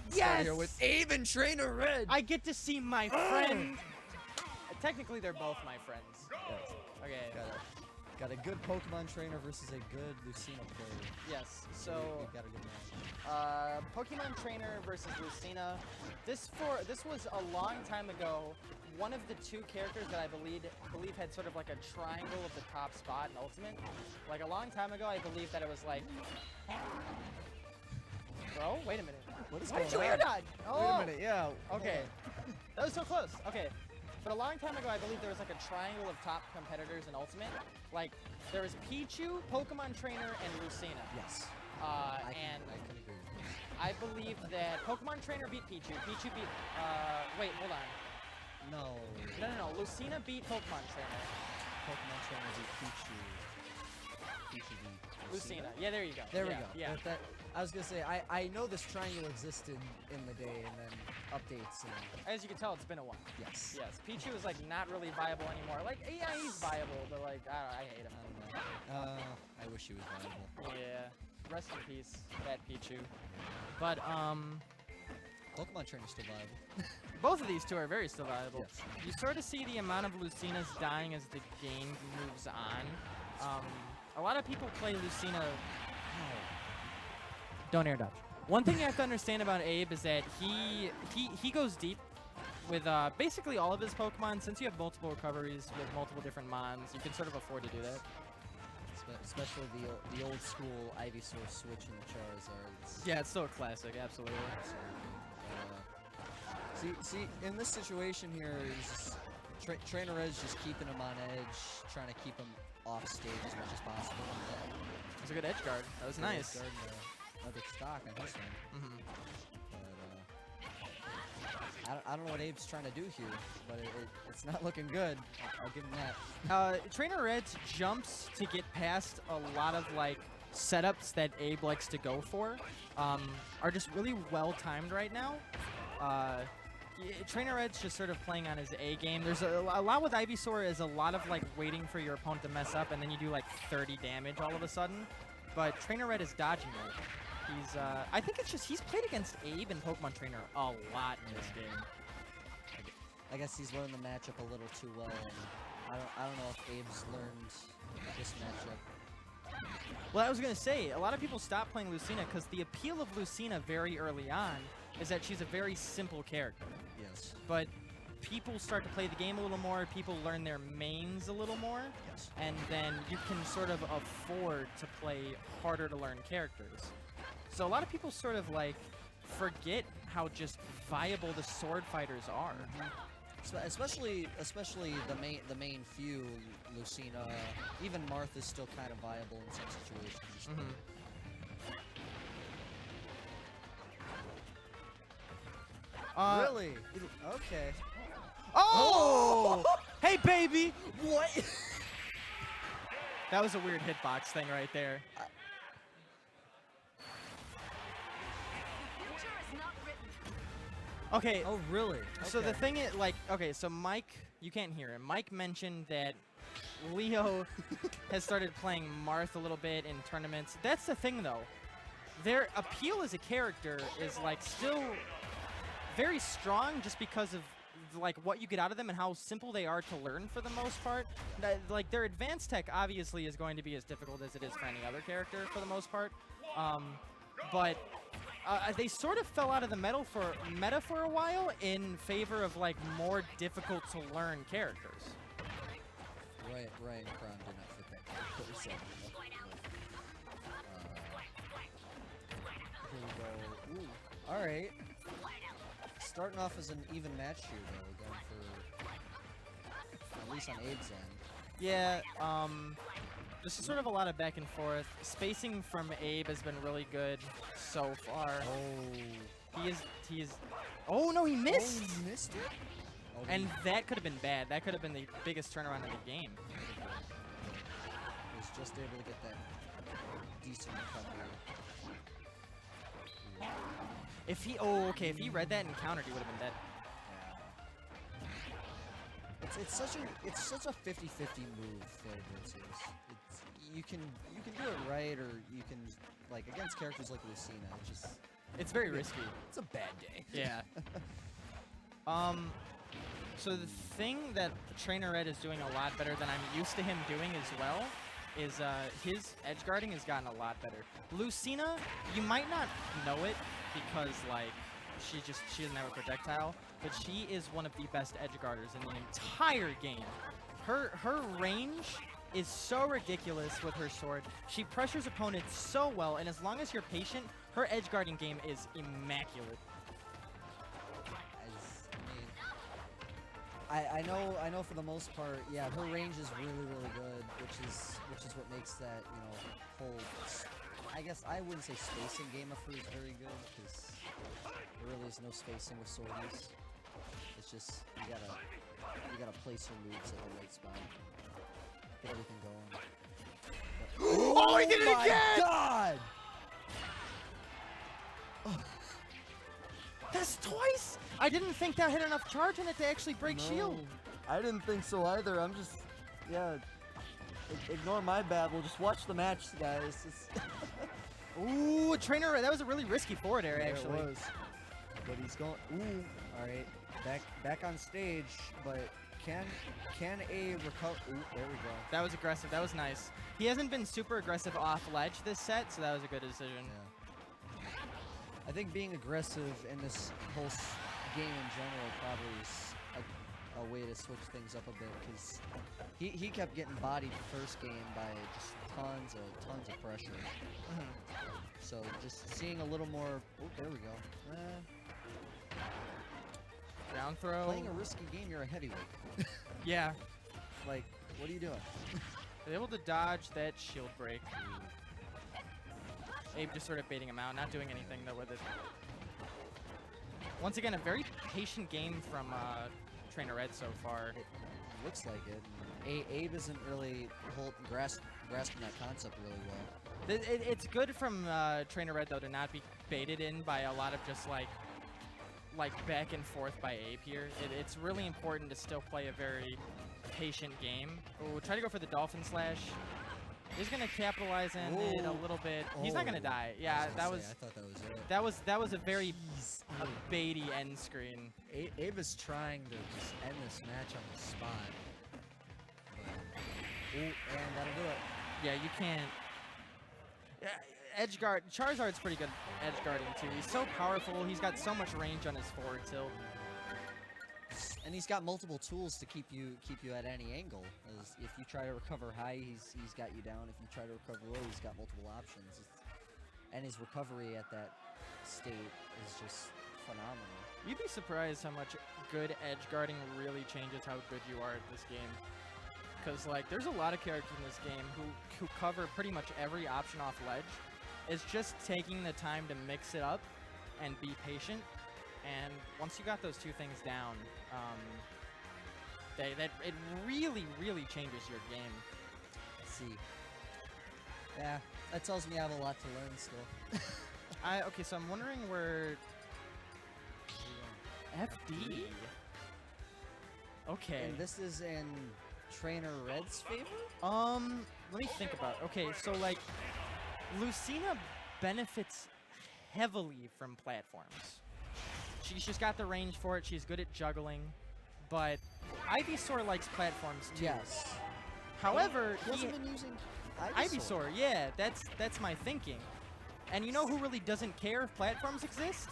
get started here with Abe and Trainer Red. I get to see my friend. Technically, they're both my friends. Yes. Okay. Got a good Pokemon trainer versus a good Lucina player. Yes. So you got a good match. Pokemon trainer versus Lucina. This was a long time ago. One of the two characters that I believe had sort of like a triangle of the top spot in Ultimate. Like a long time ago, I believe that it was like. Bro, wait a minute. What is Why did you going air on? dodge? Oh. Wait a minute. Yeah. Okay. That was so close. Okay. But a long time ago, I believe there was like a triangle of top competitors in Ultimate. Like, there was Pichu, Pokemon Trainer, and Lucina. Yes. And I can agree with this. I believe that Pokemon Trainer beat Pichu. Pichu beat, wait, hold on. No. No. Lucina beat Pokemon Trainer. Pokemon trainer beat Pichu. Pichu beat Lucina. Yeah, there you go. There we go. Yeah. I was gonna say I know this triangle existed in the day, and then updates. And As you can tell, it's been a while. yes. Yes, Pichu is like not really viable anymore. Like, yeah, he's viable, but like, I hate him. I don't know. I wish he was viable. Yeah. Rest in peace, bad Pichu. But Pokemon trainer's still viable. both of these two are very still valuable. Yes. You sort of see the amount of Lucinas dying as the game moves on. A lot of people play Lucina. Don't air dodge. One thing you have to understand about Abe is that he goes deep with basically all of his Pokemon. Since you have multiple recoveries with multiple different mons, you can sort of afford to do that. Especially the old school Ivysaur switch in the Charizards. Yeah, it's still a classic, absolutely. See, in this situation here, Trainer Red's just keeping him on edge, trying to keep him off stage as much as possible. It was a good edge guard. That was nice. Another stock on this one. Mm-hmm. But I don't know what Abe's trying to do here, but it's not looking good. I'll give him that. Trainer Red's jumps to get past a lot of like setups that Abe likes to go for are just really well timed right now. Trainer Red's just sort of playing on his A game. There's a lot with Ivysaur is a lot of like waiting for your opponent to mess up and then you do like 30 damage all of a sudden. But Trainer Red is dodging it. He's I think it's just he's played against Abe and Pokemon Trainer a lot in this game. I guess he's learned the matchup a little too well. And I don't know if Abe's learned this matchup. Well, I was gonna say a lot of people stop playing Lucina because the appeal of Lucina very early on is that she's a very simple character. Yes. But people start to play the game a little more, people learn their mains a little more, Yes. and then you can sort of afford to play harder to learn characters. So a lot of people sort of like forget how just viable the sword fighters are. Especially the main few, Lucina, even Martha's still kind of viable in some situations. Really? Okay. Oh! Hey, baby! What? That was a weird hitbox thing right there. Okay. Oh, really? So the Okay. thing is, like, okay, so Mike, you can't hear him. Mike mentioned that Leo has started playing Marth a little bit in tournaments. That's the thing, though. Their appeal as a character is, like, still very strong just because of, like, what you get out of them and how simple they are to learn for the most part. Like, their advanced tech obviously is going to be as difficult as it is for any other character for the most part. But they sort of fell out of the meta for a while in favor of like more difficult to learn characters. Ryan Cron did not fit that character, so. Here we go. Ooh. All right. Starting off as an even match here, though, going for at least on Abe's end. Yeah. This is sort of a lot of back and forth. Spacing from Abe has been really good so far. Oh. He is. Oh no, he missed. Oh, he missed it. Oh, and that could have been bad. That could have been the biggest turnaround in the game. He was just able to get that decent recovery. If he, if he read that and countered, he would have been dead. Yeah. It's such a 50-50 move, Flavor's. You can do it right, or you can, like, against characters like Lucina, It's very risky. It's a bad day. Yeah. So the thing that Trainer Red is doing a lot better than I'm used to him doing as well is his edge guarding has gotten a lot better. Lucina, you might not know it because like she doesn't have a projectile, but she is one of the best edge guarders in the entire game. Her range is so ridiculous with her sword. She pressures opponents so well, and as long as you're patient, her edge guarding game is immaculate. I know for the most part, yeah, her range is really good, which is what makes that, you know, whole, I guess I wouldn't say spacing game of hers very good, because there really is no spacing with sword use. It's just you gotta place your moves at the right spot, get everything going. But, oh, he did it again! God! That's twice! I didn't think that had enough charge in it to actually break shield. I didn't think so either. I'm just, yeah. Ignore my babble. Just watch the match, guys. Ooh, Trainer Red. That was a really risky forward air, actually. It was. But he's going. Ooh. All right. Back on stage. But can a recover? Ooh, there we go. That was aggressive. That was nice. He hasn't been super aggressive off ledge this set, so that was a good decision. Yeah. I think being aggressive in this whole game in general probably is a way to switch things up a bit, because he kept getting bodied first game by just tons of pressure. So just seeing a little more. Oh, there we go. Down throw. Playing a risky game, you're a heavyweight. Yeah. Like, what are you doing? Able to dodge that shield break. Abe just sort of baiting him out, not doing anything though with it. Once again, a very patient game from Trainer Red so far. It looks like it. Abe isn't really grasping that concept really well. It's good from Trainer Red though to not be baited in by a lot of just like back and forth by Abe here. It's really important to still play a very patient game. Oh, try to go for the Dolphin Slash. He's gonna capitalize in it a little bit. He's not gonna die. Yeah, that was. I thought that was it. That was a very baity end screen. Abe is trying to just end this match on the spot. Ooh, and that'll do it. Yeah, you can't. Edge guard. Charizard's pretty good edge guarding too. He's so powerful. He's got so much range on his forward tilt. And he's got multiple tools to keep you at any angle. As if you try to recover high, he's got you down. If you try to recover low, he's got multiple options. And his recovery at that state is just phenomenal. You'd be surprised how much good edge guarding really changes how good you are at this game. Because like, there's a lot of characters in this game who cover pretty much every option off ledge. It's just taking the time to mix it up and be patient. And once you got those two things down, it really changes your game. Let's see. Yeah, that tells me I have a lot to learn still. Okay, so I'm wondering where FD. Okay. And this is in Trainer Red's favor? Let me think about it. Okay, so like Lucina benefits heavily from platforms. She's just got the range for it. She's good at juggling, but Ivysaur likes platforms too. Yes. However, he hasn't been using Ivysaur. Yeah, that's my thinking. And you know who really doesn't care if platforms exist?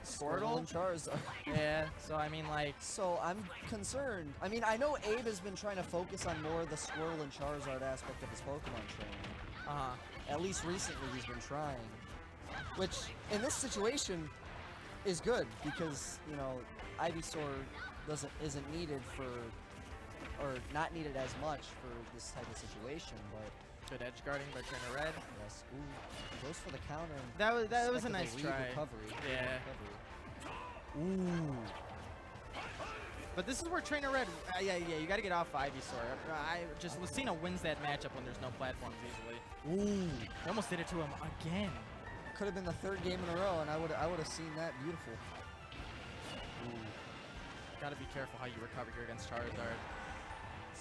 Squirtle and Charizard. Yeah. So I mean, like. So I'm concerned. I mean, I know Abe has been trying to focus on more of the Squirtle and Charizard aspect of his Pokemon training. At least recently, he's been trying. Which, in this situation, is good because, you know, Ivysaur isn't needed for, or not needed as much for this type of situation, but good edge guarding by Trainer Red. Yes. Ooh, he goes for the counter. That was a nice try. Recovery. Yeah. Ooh. But this is where Trainer Red, yeah, you got to get off Ivysaur. Lucina wins that matchup when there's no platforms easily. Ooh. They almost did it to him again. Could have been the third game in a row, and I would have seen that beautiful. Ooh. Gotta be careful how you recover here against Charizard.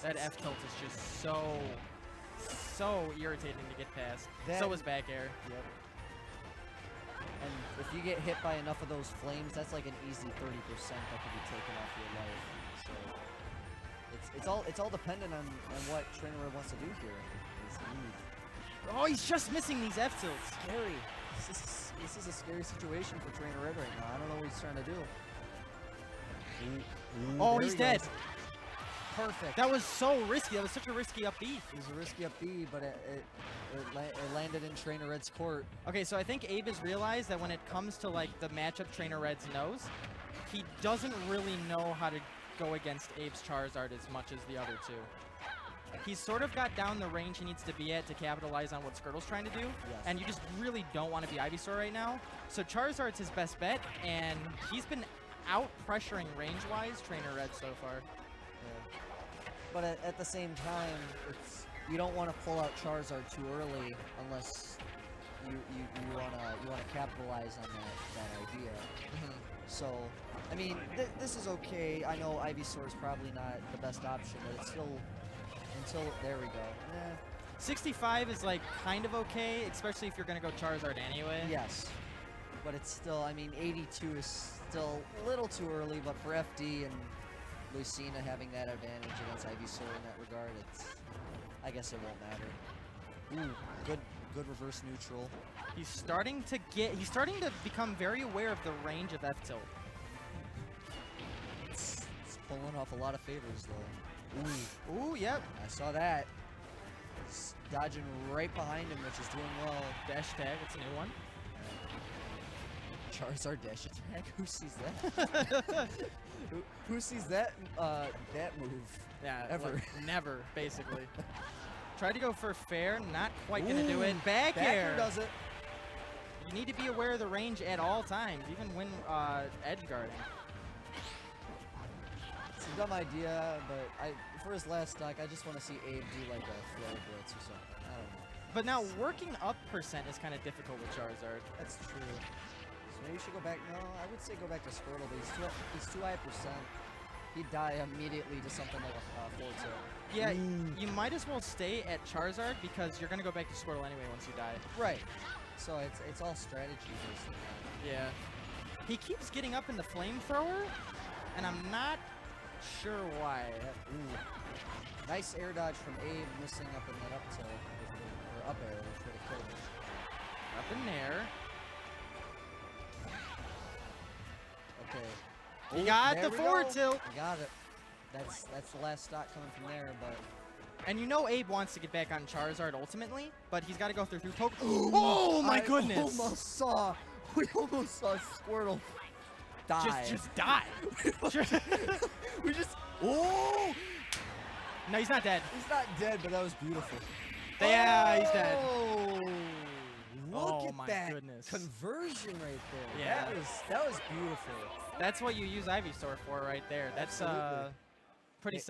That F tilt is just so irritating to get past. So is back air. Yep. And if you get hit by enough of those flames, that's like an easy 30% that can be taken off your life. So it's all dependent on what Trainer Red wants to do here. Oh, he's just missing these F tilts. Scary. This is a scary situation for Trainer Red right now. I don't know what he's trying to do. Oh, he's dead. Perfect. That was so risky. That was such a risky up B. It was a risky up B, but it landed in Trainer Red's court. Okay, so I think Abe has realized that when it comes to like the matchup Trainer Red's knows, he doesn't really know how to go against Abe's Charizard as much as the other two. He's sort of got down the range he needs to be at to capitalize on what Squirtle's trying to do, yes. And you just really don't want to be Ivysaur right now. So Charizard's his best bet, and he's been out-pressuring range-wise Trainer Red so far. Yeah. But at the same time, you don't want to pull out Charizard too early unless you wanna capitalize on that idea. So, I mean, this is okay. I know Ivysaur is probably not the best option, but it's still until there we go. 65 is like kind of okay, especially if you're gonna go Charizard anyway. Yes, but it's still. I mean, 82 is still a little too early, but for FD and Lucina having that advantage against Ivysaur in that regard, I guess it won't matter. Ooh, good reverse neutral. He's starting to become very aware of the range of F tilt. It's pulling off a lot of favors though. Ooh, yep. I saw that. It's dodging right behind him, which is doing well. Dash tag, it's a new one. Charizard dash attack. Who sees that? who sees that move? Yeah, ever. Like, never, basically. Tried to go for fair, not quite gonna do it. Back air does it. You need to be aware of the range at all times, even when edge guarding. It's a dumb idea, but for his last stock, I just want to see Abe do like a flow blitz or something. I don't know. But now working up percent is kind of difficult with Charizard. That's true. So maybe you should go back. No, I would say go back to Squirtle, but he's too high percent. He'd die immediately to something like a 4-2. Yeah, you might as well stay at Charizard because you're gonna go back to Squirtle anyway once you die. Right. So it's all strategy basically. Yeah. He keeps getting up in the flamethrower, and I'm not sure why. Ooh. Nice air dodge from Abe, missing up in that up tilt, or up air, which would have killed him. Up in there. Okay. He got the forward tilt. He got it. That's the last stock coming from there, but. And you know Abe wants to get back on Charizard ultimately, but he's got to go through Poke. Oh my goodness! We almost saw Squirtle die. Just die. We just. Oh! No, he's not dead. He's not dead, but that was beautiful. Yeah, he's dead. Look at that goodness. conversion right there. Yeah. That was beautiful. That's what you use Ivysaur for right there. That's Absolutely. pretty solid.